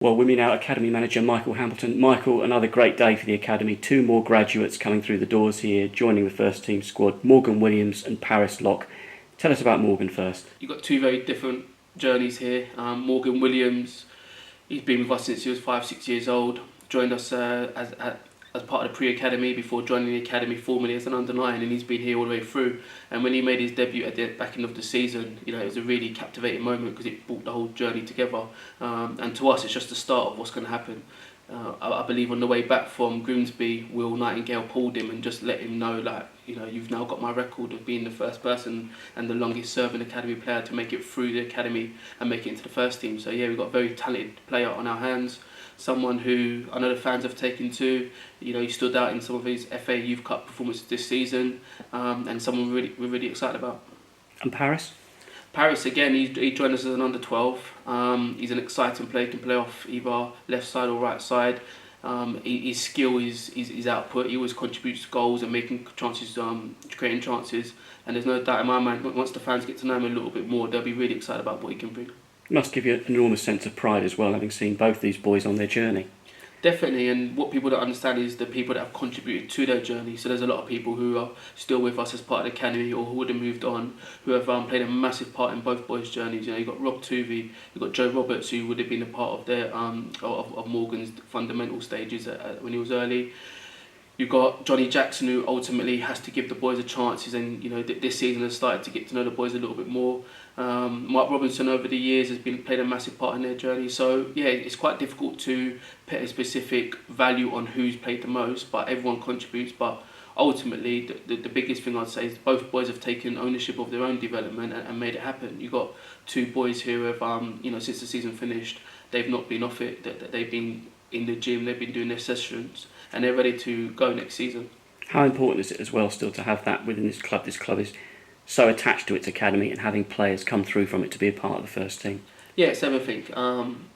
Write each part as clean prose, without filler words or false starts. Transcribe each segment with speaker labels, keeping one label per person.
Speaker 1: Well, with me now, Academy Manager Michael Hamilton. Michael, another great day for the Academy. Two more graduates coming through the doors here, joining the first team squad, Morgan Williams and Paris Locke. Tell us about Morgan first.
Speaker 2: You've got two very different journeys here. Morgan Williams, he's been with us since he was 5, 6 years old. Joined us as part of the pre-academy before joining the academy formally as an under-9, and he's been here all the way through. And when he made his debut at the back end of the season, it was a really captivating moment because it brought the whole journey together. And to us, it's just the start of what's going to happen. I believe on the way back from Grimsby, Will Nightingale pulled him and just let him know, you've now got my record of being the first person and the longest serving academy player to make it through the academy and make it into the first team. So yeah, we've got a very talented player on our hands. Someone who I know the fans have taken to. He stood out in some of his FA Youth Cup performances this season, and someone we're really excited about.
Speaker 1: And Paris?
Speaker 2: Paris, again, he joined us as an under-12. He's an exciting player, he can play off either left side or right side. His skill is his output. He always contributes goals and making chances, creating chances. And there's no doubt in my mind, once the fans get to know him a little bit more, they'll be really excited about what he can bring.
Speaker 1: It must give you an enormous sense of pride as well, having seen both these boys on their journey.
Speaker 2: Definitely, and what people don't understand is the people that have contributed to their journey. So there's a lot of people who are still with us as part of the academy or who would have moved on, who have played a massive part in both boys' journeys. You've got Rob Tuvey, you've got Joe Roberts, who would have been a part of their of Morgan's fundamental stages when he was early. You've got Johnny Jackson, who ultimately has to give the boys a chances, and this season has started to get to know the boys a little bit more. Mark Robinson over the years has played a massive part in their journey. So yeah, it's quite difficult to put a specific value on who's played the most, but everyone contributes. But ultimately, the biggest thing I'd say is both boys have taken ownership of their own development and made it happen. You've got two boys who have, since the season finished, they've not been off it. That they've been in the gym, they've been doing their sessions, and they're ready to go next season.
Speaker 1: How important is it as well still to have that within this club? This club is so attached to its academy and having players come through from it to be a part of the first team.
Speaker 2: Yeah, it's everything.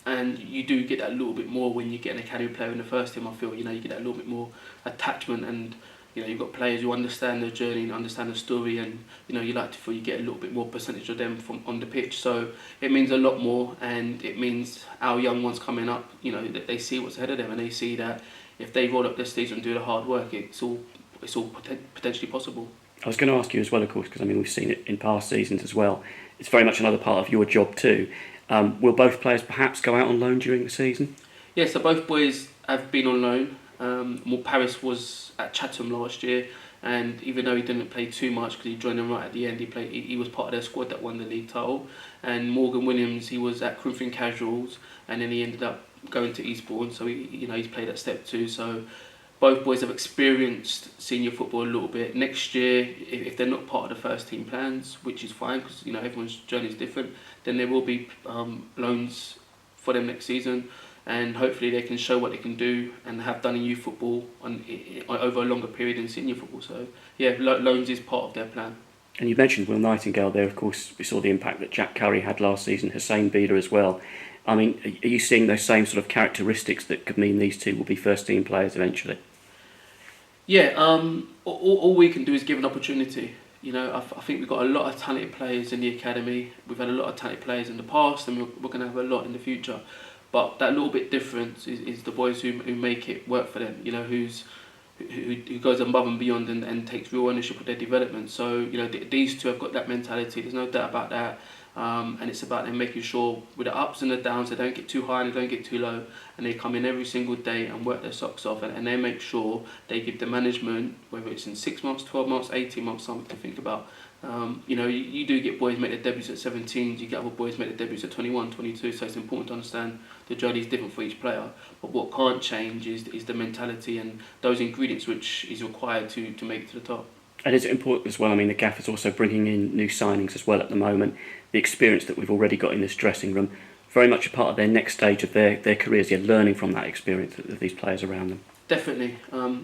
Speaker 2: And you do get that a little bit more when you get an academy player in the first team. I feel you get that a little bit more attachment, and you've got players who understand the journey and understand the story, and you like to feel you get a little bit more percentage of them from on the pitch. So it means a lot more, and it means our young ones coming up, that they see what's ahead of them, and they see that if they roll up their sleeves and do the hard work, it's all potentially possible.
Speaker 1: I was going to ask you as well, of course, because we've seen it in past seasons as well. It's very much another part of your job too. Will both players perhaps go out on loan during the season?
Speaker 2: Yeah, so both boys have been on loan. Paris was at Chatham last year, and even though he didn't play too much because he joined them right at the end, he was part of their squad that won the league title. And Morgan Williams, he was at Corinthian Casuals, and then he ended up going to Eastbourne, so he's played at Step 2. So both boys have experienced senior football a little bit. Next year, if they're not part of the first team plans, which is fine because everyone's journey is different, then there will be loans for them next season, and hopefully they can show what they can do and have done in youth football over a longer period in senior football. So yeah, loans is part of their plan.
Speaker 1: And you mentioned Will Nightingale there. Of course, we saw the impact that Jack Curry had last season, Hussein Bida as well. Are you seeing those same sort of characteristics that could mean these two will be first team players eventually?
Speaker 2: Yeah, all we can do is give an opportunity. I think we've got a lot of talented players in the academy. We've had a lot of talented players in the past, and we're going to have a lot in the future. But that little bit difference is the boys who make it work for them. Who goes above and beyond and takes real ownership of their development. So these two have got that mentality. There's no doubt about that. And it's about them making sure with the ups and the downs, they don't get too high and they don't get too low, and they come in every single day and work their socks off, and they make sure they give the management, whether it's in 6 months, 12 months, 18 months, something to think about. You do get boys make their debuts at 17, you get other boys make their debuts at 21, 22, so it's important to understand the journey is different for each player. But what can't change is the mentality and those ingredients which is required to make it to the top.
Speaker 1: And is it important as well? The gaffer's also bringing in new signings as well at the moment. The experience that we've already got in this dressing room, very much a part of their next stage of their careers. They're learning from that experience of these players around them.
Speaker 2: Definitely.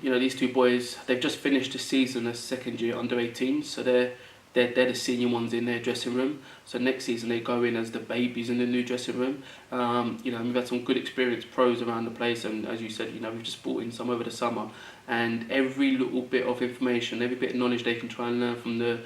Speaker 2: These two boys, they've just finished the season as second year under 18s, so they're the senior ones in their dressing room. So next season they go in as the babies in the new dressing room. We've had some good experienced pros around the place, and as you said, we've just brought in some over the summer. And every little bit of information, every bit of knowledge they can try and learn from the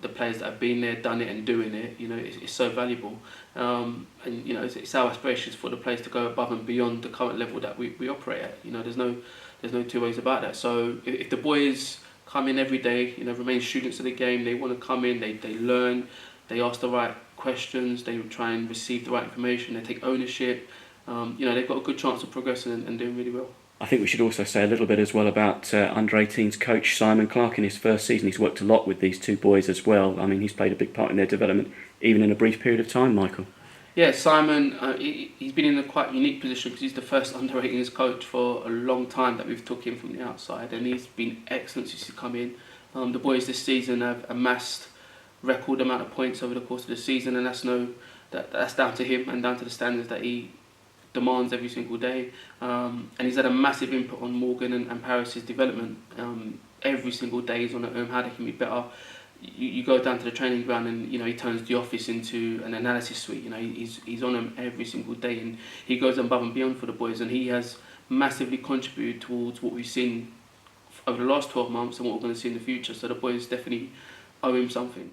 Speaker 2: the players that have been there, done it, and doing it, you know, it's so valuable. And you know, it's our aspirations for the players to go above and beyond the current level that we operate at. You know, there's no two ways about that. So if the boys come in every day, you know, remain students of the game, they want to come in, they learn, they ask the right questions, they try and receive the right information, they take ownership. You know, they've got a good chance of progressing and doing really well.
Speaker 1: I think we should also say a little bit as well about under-18s coach Simon Clark in his first season. He's worked a lot with these two boys as well. I mean, he's played a big part in their development, even in a brief period of time, Michael.
Speaker 2: Yeah, Simon, he's been in a quite unique position because he's the first under-18s coach for a long time that we've took him from the outside, and he's been excellent since he's come in. The boys this season have amassed record amount of points over the course of the season, and that's down to him and down to the standards that he demands every single day. And he's had a massive input on Morgan and Paris's development. Every single day he's on how they can be better. You go down to the training ground and, you know, he turns the office into an analysis suite. You know, he's on them every single day, and he goes above and beyond for the boys, and he has massively contributed towards what we've seen over the last 12 months and what we're going to see in the future. So the boys definitely owe him something.